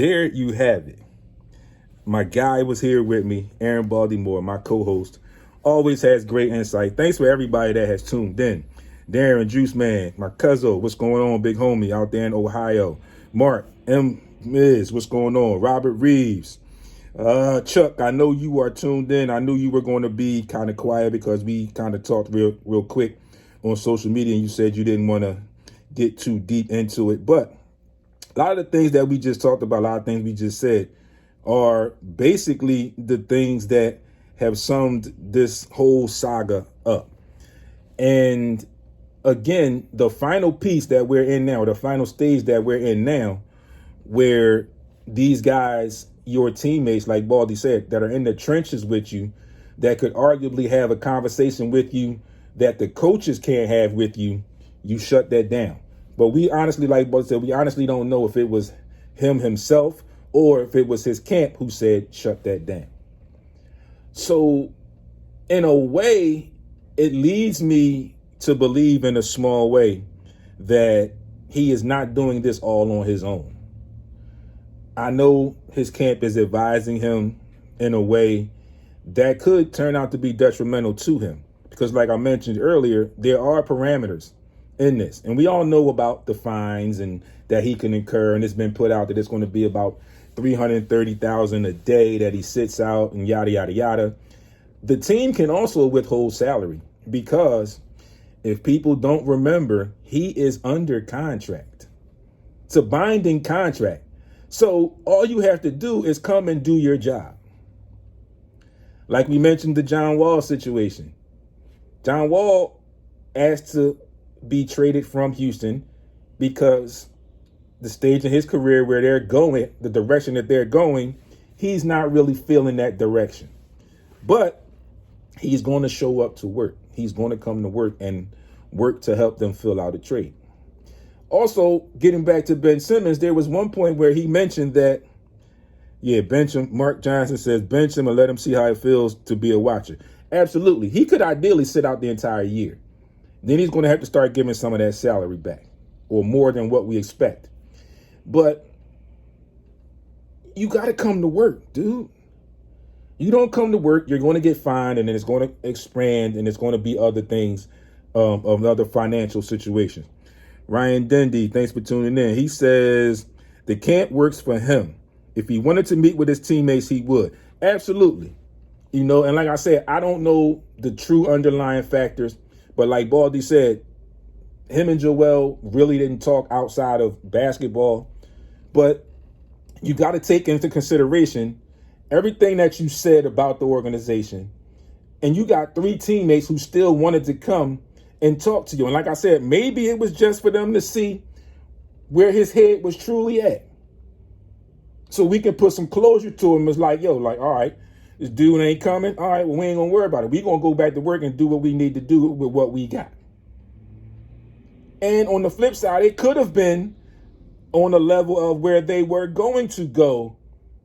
there you have it. My guy was here with me, Aaron Baltimore, my co-host. Always has great insight. Thanks for everybody that has tuned in. Darren, Juice Man, my cousin, what's going on, big homie out there in Ohio. Mark, M. Miz, what's going on? Robert Reeves. Chuck, I know you are tuned in. I knew you were going to be kind of quiet because we kind of talked real quick on social media, and you said you didn't want to get too deep into it. But a lot of the things that we just talked about, a lot of things we just said, are basically the things that have summed this whole saga up. And again, the final piece that we're in now, or the final stage that we're in now, where these guys, your teammates, like Baldy said, that are in the trenches with you, that could arguably have a conversation with you that the coaches can't have with you, you shut that down. But we honestly, like Baldy said, we honestly don't know if it was him himself or if it was his camp who said, shut that down. So in a way, it leads me to believe in a small way that he is not doing this all on his own. I know his camp is advising him in a way that could turn out to be detrimental to him. Because like I mentioned earlier, there are parameters in this. And we all know about the fines and that he can incur. And it's been put out that it's going to be about $330,000 a day that he sits out and yada, yada, yada. The team can also withhold salary because if people don't remember, he is under contract. It's a binding contract. So all you have to do is come and do your job. Like we mentioned the John Wall situation. John Wall asked to be traded from Houston because the stage in his career where they're going, the direction that they're going, he's not really feeling that direction. But he's going to show up to work. He's going to come to work and work to help them fill out a trade. Also, getting back to Ben Simmons, there was one point where he mentioned that, bench him. Mark Johnson says, bench him and let him see how it feels to be a watcher. Absolutely. He could ideally sit out the entire year. Then he's going to have to start giving some of that salary back, or more than what we expect. But you got to come to work, dude. You don't come to work, you're going to get fined, and then it's going to expand, and it's going to be other things of other financial situations. Ryan Dendy, thanks for tuning in. He says the camp works for him. If he wanted to meet with his teammates, he would. Absolutely. You know, and like I said, I don't know the true underlying factors, but like Baldy said, him and Joel really didn't talk outside of basketball. But you got to take into consideration everything that you said about the organization. And you got 3 teammates who still wanted to come and talk to you. And like I said, maybe it was just for them to see where his head was truly at. So we can put some closure to him. It's like, all right, this dude ain't coming. All right, well, we ain't going to worry about it. We're going to go back to work and do what we need to do with what we got. And on the flip side, it could have been on the level of where they were going to go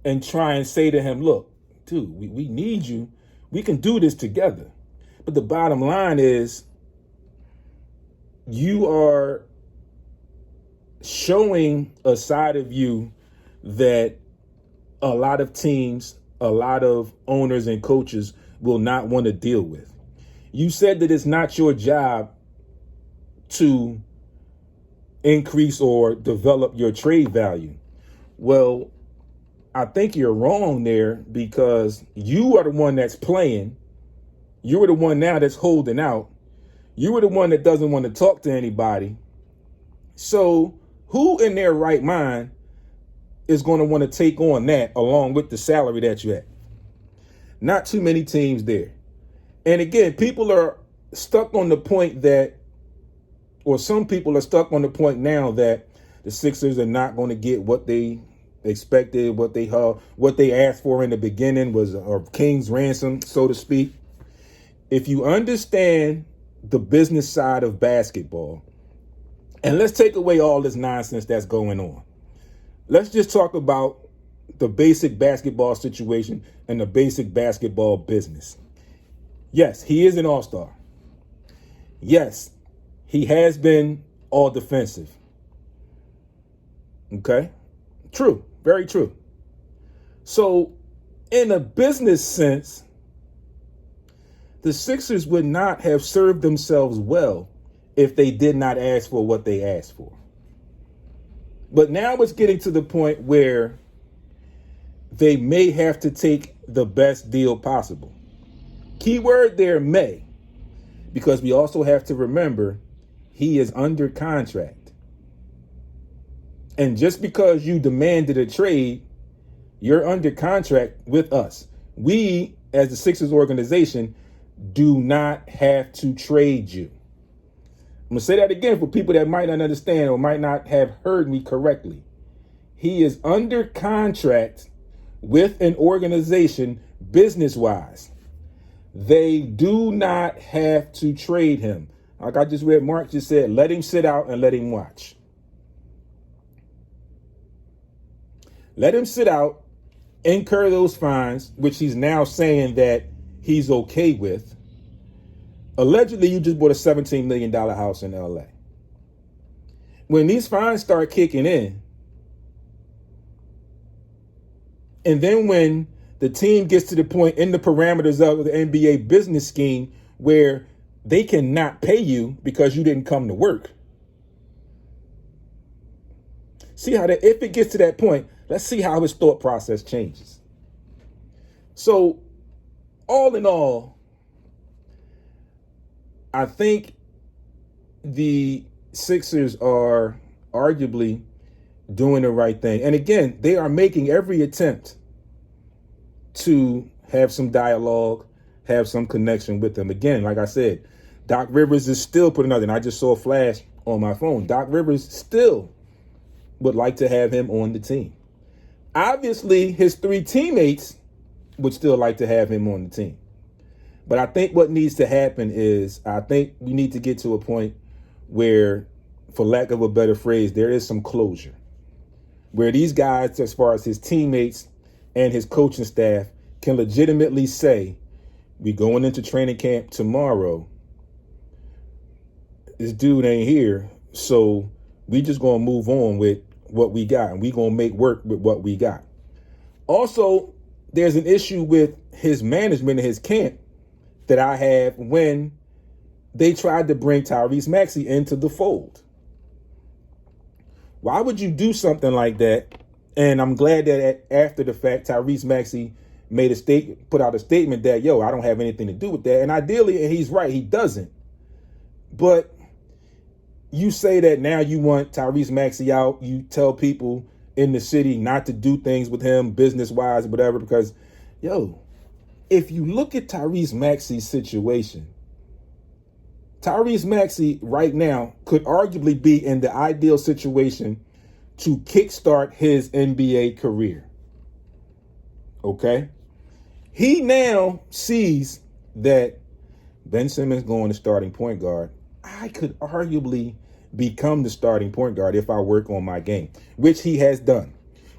and try and say to him, look, dude, we need you. We can do this together. But the bottom line is you are showing a side of you that a lot of teams, a lot of owners and coaches will not want to deal with. You said that it's not your job to increase or develop your trade value. Well, I think you're wrong there because you are the one that's playing. You are the one now that's holding out. You are the one that doesn't want to talk to anybody. So who in their right mind is going to want to take on that along with the salary that you have? Not too many teams there. And again, people are stuck on the point that, or some people are stuck on the point now that the Sixers are not going to get what they expected, what they asked for in the beginning was a king's ransom, so to speak. If you understand the business side of basketball, and let's take away all this nonsense that's going on. Let's just talk about the basic basketball situation and the basic basketball business. Yes, he is an all-star. Yes, he has been all defensive. Okay? True. Very true. So in a business sense, the Sixers would not have served themselves well if they did not ask for what they asked for. But now it's getting to the point where they may have to take the best deal possible. Keyword there, may, because we also have to remember he is under contract. And just because you demanded a trade, you're under contract with us. We, as the Sixers organization, do not have to trade you. I'm going to say that again for people that might not understand or might not have heard me correctly. He is under contract with an organization business-wise. They do not have to trade him. Like I just read, Mark just said, let him sit out and let him watch. Let him sit out, incur those fines, which he's now saying that he's okay with. Allegedly, you just bought a $17 million house in LA. When these fines start kicking in, and then when the team gets to the point in the parameters of the NBA business scheme where they cannot pay you because you didn't come to work. See how that, if it gets to that point, let's see how his thought process changes. So, all in all, I think the Sixers are arguably doing the right thing. And again, they are making every attempt to have some dialogue, have some connection with them. Again, like I said, Doc Rivers is still putting out, and I just saw a flash on my phone. Doc Rivers still would like to have him on the team. Obviously, his three teammates would still like to have him on the team. But I think what needs to happen is I think we need to get to a point where, for lack of a better phrase, there is some closure. Where these guys, as far as his teammates and his coaching staff, can legitimately say, we going into training camp tomorrow. This dude ain't here, so we just going to move on with what we got, and we going to make work with what we got. Also, there's an issue with his management and his camp that I have when they tried to bring Tyrese Maxey into the fold. Why would you do something like that? And I'm glad that after the fact, Tyrese Maxey put out a statement that, yo, I don't have anything to do with that. And ideally, and he's right, he doesn't. But you say that now you want Tyrese Maxey out. You tell people in the city not to do things with him business-wise, whatever, because, yo, if you look at Tyrese Maxey's situation, Tyrese Maxey right now could arguably be in the ideal situation to kickstart his NBA career. Okay? He now sees that Ben Simmons going to starting point guard. I could arguably become the starting point guard if I work on my game, which he has done.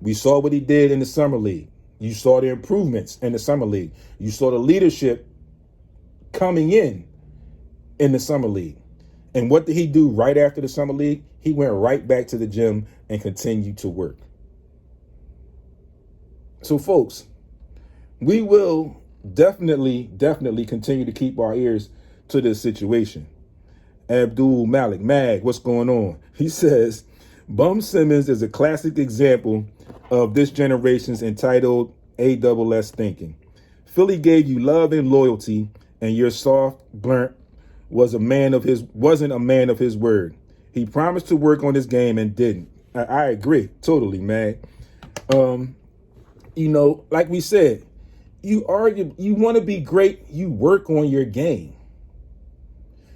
We saw what he did in the summer league. You saw the improvements in the summer league. You saw the leadership coming in the summer league. And what did he do right after the summer league? He went right back to the gym and continued to work. So, folks, we will definitely continue to keep our ears to this situation. Abdul Malik, Mag, what's going on? He says, Bum Simmons is a classic example of this generation's entitled ASS thinking. Philly gave you love and loyalty, and your soft blunt wasn't a man of his word. He promised to work on his game and didn't. I agree totally, man. Like we said, you want to be great, you work on your game.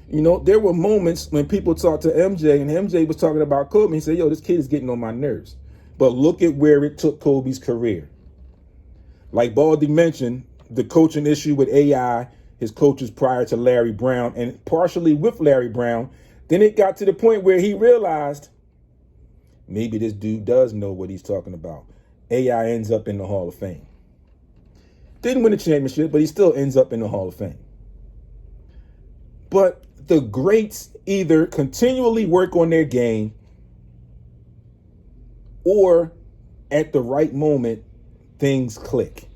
There were moments when people talked to MJ and MJ was talking about Kobe and he said, yo, this kid is getting on my nerves. But look at where it took Kobe's career. Like Baldy mentioned, the coaching issue with AI, his coaches prior to Larry Brown and partially with Larry Brown. Then it got to the point where he realized maybe this dude does know what he's talking about. AI ends up in the Hall of Fame. Didn't win a championship, but he still ends up in the Hall of Fame. But the greats either continually work on their game or at the right moment, things click.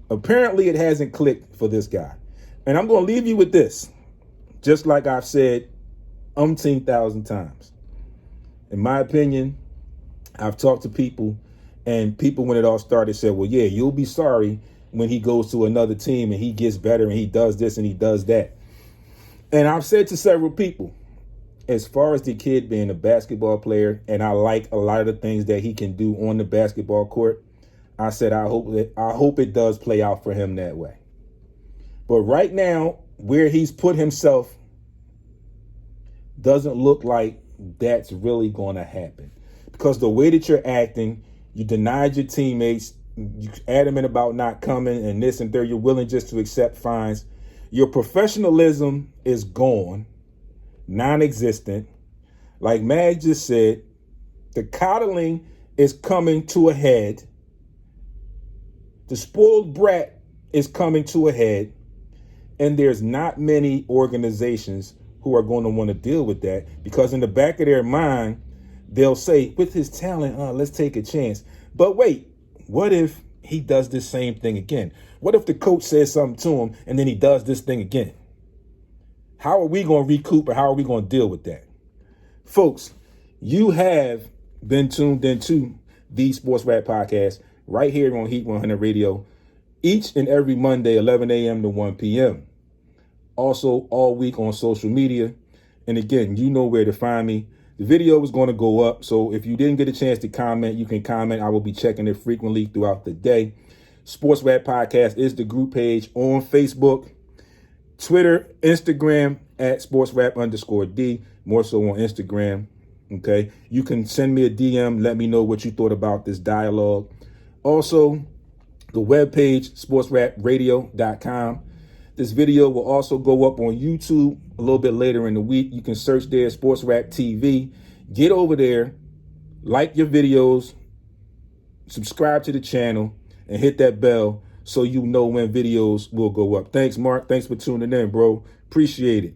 Apparently, it hasn't clicked for this guy. And I'm going to leave you with this, just like I've said umpteen thousand times. In my opinion, I've talked to people, and people, when it all started, said, well, yeah, you'll be sorry when he goes to another team and he gets better and he does this and he does that. And I've said to several people, as far as the kid being a basketball player, and I like a lot of the things that he can do on the basketball court, I said I hope it does play out for him that way. But right now, where he's put himself doesn't look like that's really going to happen. Because the way that you're acting, you denied your teammates, you adamant about not coming and this and there, you're willing just to accept fines. Your professionalism is gone, non-existent. Like Mag just said, the coddling is coming to a head. The spoiled brat is coming to a head. And there's not many organizations who are going to want to deal with that, because in the back of their mind, they'll say, with his talent, let's take a chance. But wait, what if he does this same thing again? What if the coach says something to him and then he does this thing again? How are we going to recoup, or how are we going to deal with that? Folks, you have been tuned into the Sports Rap Podcast right here on Heat 100 Radio, each and every Monday, 11 a.m. to 1 p.m. Also, all week on social media. And again, you know where to find me. The video is going to go up, so if you didn't get a chance to comment, you can comment. I will be checking it frequently throughout the day. Sports Rap Podcast is the group page on Facebook, Twitter, Instagram at sportsrap_D, more so on Instagram. Okay, you can send me a DM. Let me know what you thought about this dialogue. Also, the webpage, sportsrapradio.com. This video will also go up on YouTube a little bit later in the week. You can search there, Sports Rap TV. Get over there, like your videos, subscribe to the channel, and hit that bell so you know when videos will go up. Thanks, Mark. Thanks for tuning in, bro. Appreciate it.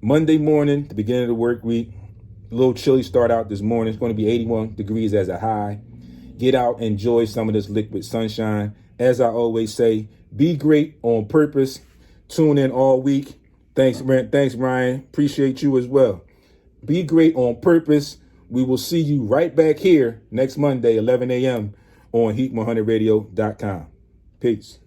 Monday morning, the beginning of the work week. A little chilly start out this morning. It's going to be 81 degrees as a high. Get out, enjoy some of this liquid sunshine. As I always say, be great on purpose. Tune in all week. Thanks, Brent. Thanks, Ryan. Appreciate you as well. Be great on purpose. We will see you right back here next Monday, 11 a.m. on heat100radio.com. Peace.